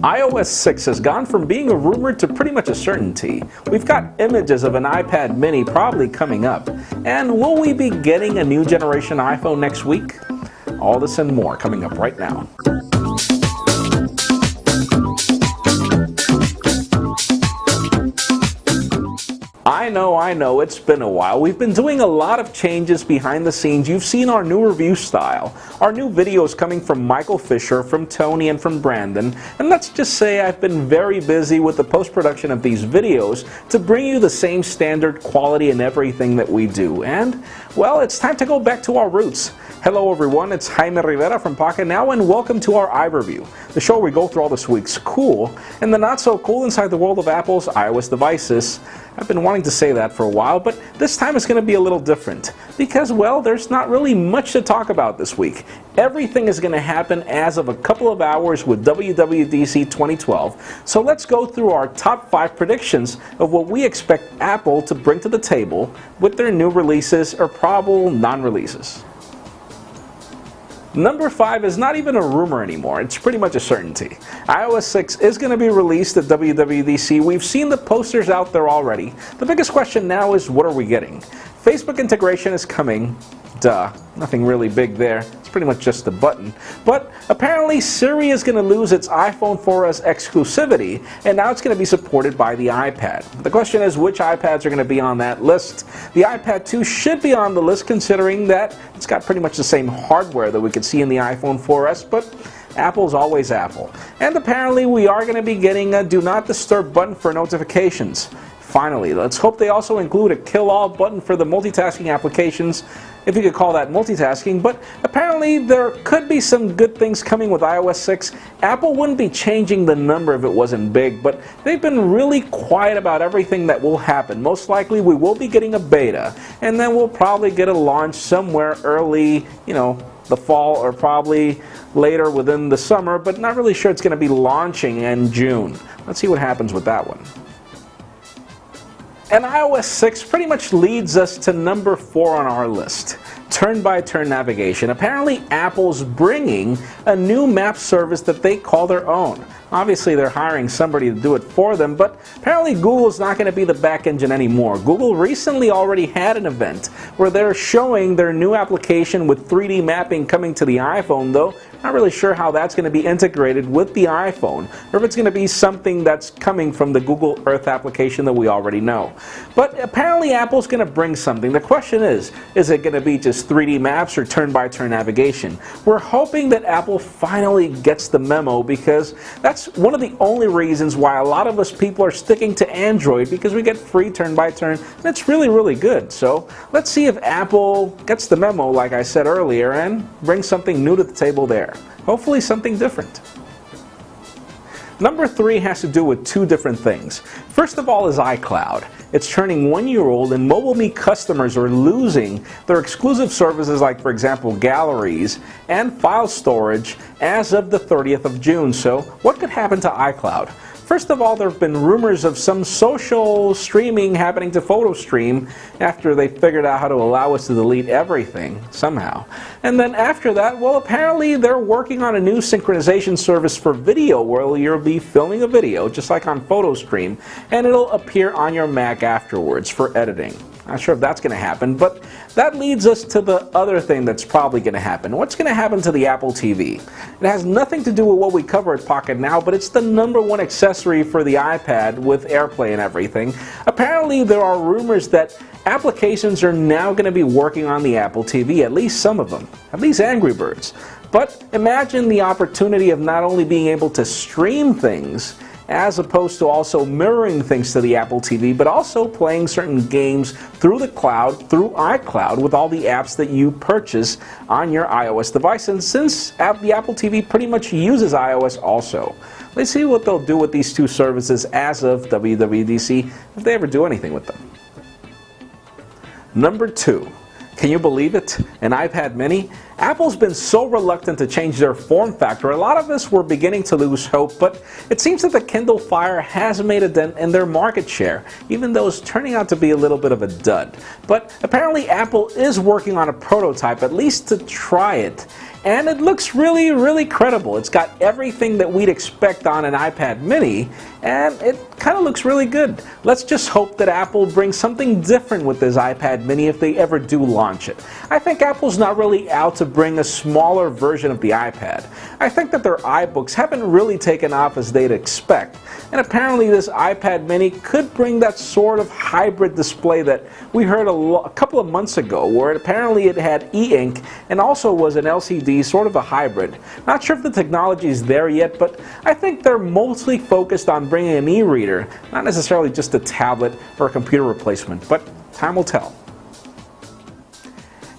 iOS 6 has gone from being a rumor to pretty much a certainty. We've got images of an iPad mini probably coming up. And will we be getting a new generation iPhone next week? All this and more coming up right now. I know, it's been a while. We've been doing a lot of changes behind the scenes. You've seen our new review style, our new videos coming from Michael Fisher, from Tony, and from Brandon. And let's just say I've been very busy with the post-production of these videos to bring you the same standard quality in everything that we do. And, well, it's time to go back to our roots. Hello everyone, it's Jaime Rivera from Pocket Now, and welcome to our iReview, the show where we go through all this week's cool and the not so cool inside the world of Apple's iOS devices. I've been wanting to say that for a while, but this time it's going to be a little different because, well, there's not really much to talk about this week. Everything is going to happen as of a couple of hours with WWDC 2012, so let's go through our top 5 predictions of what we expect Apple to bring to the table with their new releases or probable non-releases. Number 5 is not even a rumor anymore, it's pretty much a certainty. iOS 6 is going to be released at WWDC. We've seen the posters out there already. The biggest question now is, what are we getting? Facebook integration is coming. Duh, nothing really big there. It's pretty much just a button. But apparently Siri is going to lose its iPhone 4S exclusivity, and now it's going to be supported by the iPad. The question is, which iPads are going to be on that list? The iPad 2 should be on the list, considering that it's got pretty much the same hardware that we could see in the iPhone 4S, but Apple's always Apple. And apparently we are going to be getting a Do Not Disturb button for notifications. Finally, let's hope they also include a kill-all button for the multitasking applications, if you could call that multitasking, but apparently there could be some good things coming with iOS 6. Apple wouldn't be changing the number if it wasn't big, but they've been really quiet about everything that will happen. Most likely we will be getting a beta, and then we'll probably get a launch somewhere early, the fall, or probably later within the summer, but not really sure it's going to be launching in June. Let's see what happens with that one. And iOS 6 pretty much leads us to number 4 on our list, turn-by-turn navigation. Apparently Apple's bringing a new map service that they call their own. Obviously they're hiring somebody to do it for them, but apparently Google's not going to be the back engine anymore. Google recently already had an event where they're showing their new application with 3D mapping coming to the iPhone, though not really sure how that's going to be integrated with the iPhone, or if it's going to be something that's coming from the Google Earth application that we already know. But apparently Apple's going to bring something. The question is it going to be just 3D maps or turn-by-turn navigation? We're hoping that Apple finally gets the memo, because that's one of the only reasons why a lot of us people are sticking to Android, because we get free turn-by-turn, and it's really, really good. So let's see if Apple gets the memo, like I said earlier, and brings something new to the table there. Hopefully something different. Number 3 has to do with 2 different things. First of all is iCloud. It's turning 1 year old, and MobileMe customers are losing their exclusive services like, for example, galleries and file storage as of the 30th of June. So what could happen to iCloud? First of all, there have been rumors of some social streaming happening to PhotoStream after they figured out how to allow us to delete everything somehow. And then after that, well, apparently they're working on a new synchronization service for video where you'll be filming a video just like on PhotoStream, and it'll appear on your Mac afterwards for editing. Not sure if that's going to happen, but that leads us to the other thing that's probably going to happen. What's going to happen to the Apple TV? It has nothing to do with what we cover at Pocket Now, but it's the #1 accessory for the iPad with AirPlay and everything. Apparently there are rumors that applications are now going to be working on the Apple TV, at least some of them, at least Angry Birds. But imagine the opportunity of not only being able to stream things, as opposed to also mirroring things to the Apple TV, but also playing certain games through the cloud, through iCloud, with all the apps that you purchase on your iOS device. And since the Apple TV pretty much uses iOS also, let's see what they'll do with these 2 services as of WWDC, if they ever do anything with them. Number 2. Can you believe it? An iPad mini? Apple's been so reluctant to change their form factor, a lot of us were beginning to lose hope, but it seems that the Kindle Fire has made a dent in their market share, even though it's turning out to be a little bit of a dud. But apparently Apple is working on a prototype, at least to try it. And it looks really credible. It's got everything that we'd expect on an iPad mini, and it kind of looks really good. Let's just hope that Apple brings something different with this iPad mini if they ever do launch it. I think Apple's not really out to bring a smaller version of the iPad. I think that their iBooks haven't really taken off as they'd expect, and apparently this iPad mini could bring that sort of hybrid display that we heard a couple of months ago, where apparently it had e-ink and also was an LCD, sort of a hybrid. Not sure if the technology is there yet, but I think they're mostly focused on bringing an e-reader, not necessarily just a tablet or a computer replacement, but time will tell.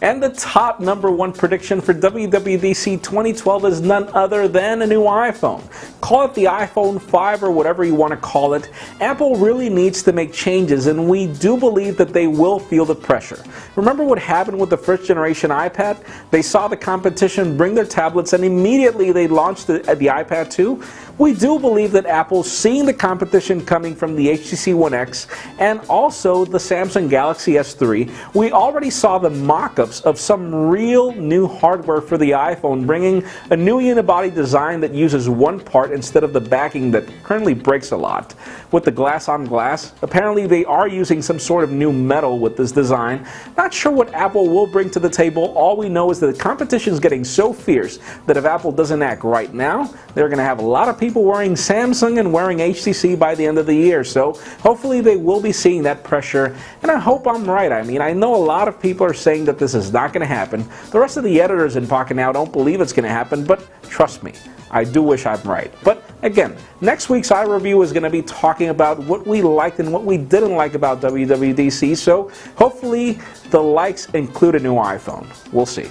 And the top #1 prediction for WWDC 2012 is none other than a new iPhone. Call it the iPhone 5 or whatever you want to call it. Apple really needs to make changes, and we do believe that they will feel the pressure. Remember what happened with the first generation iPad? They saw the competition bring their tablets and immediately they launched the iPad 2. We do believe that Apple's seeing the competition coming from the HTC One X and also the Samsung Galaxy S3. We already saw the mock-ups of some real new hardware for the iPhone, bringing a new unibody design that uses one part instead of the backing that currently breaks a lot. With the glass on glass, apparently they are using some sort of new metal with this design. Not sure what Apple will bring to the table. All we know is that the competition is getting so fierce that if Apple doesn't act right now, they're going to have a lot of people wearing Samsung and wearing HTC by the end of the year. So hopefully they will be seeing that pressure, and I hope I'm right. I mean, I know a lot of people are saying that this is not going to happen. The rest of the editors in Pocket Now don't believe it's going to happen, but trust me, I do wish I'm right. But again, next week's iReview is going to be talking about what we liked and what we didn't like about WWDC, so hopefully the likes include a new iPhone. We'll see.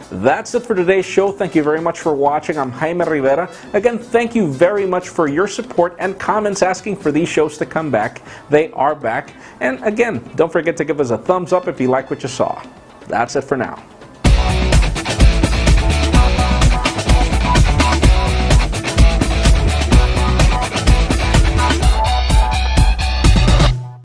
That's it for today's show. Thank you very much for watching. I'm Jaime Rivera. Again, thank you very much for your support and comments asking for these shows to come back. They are back. And again, don't forget to give us a thumbs up if you like what you saw. That's it for now.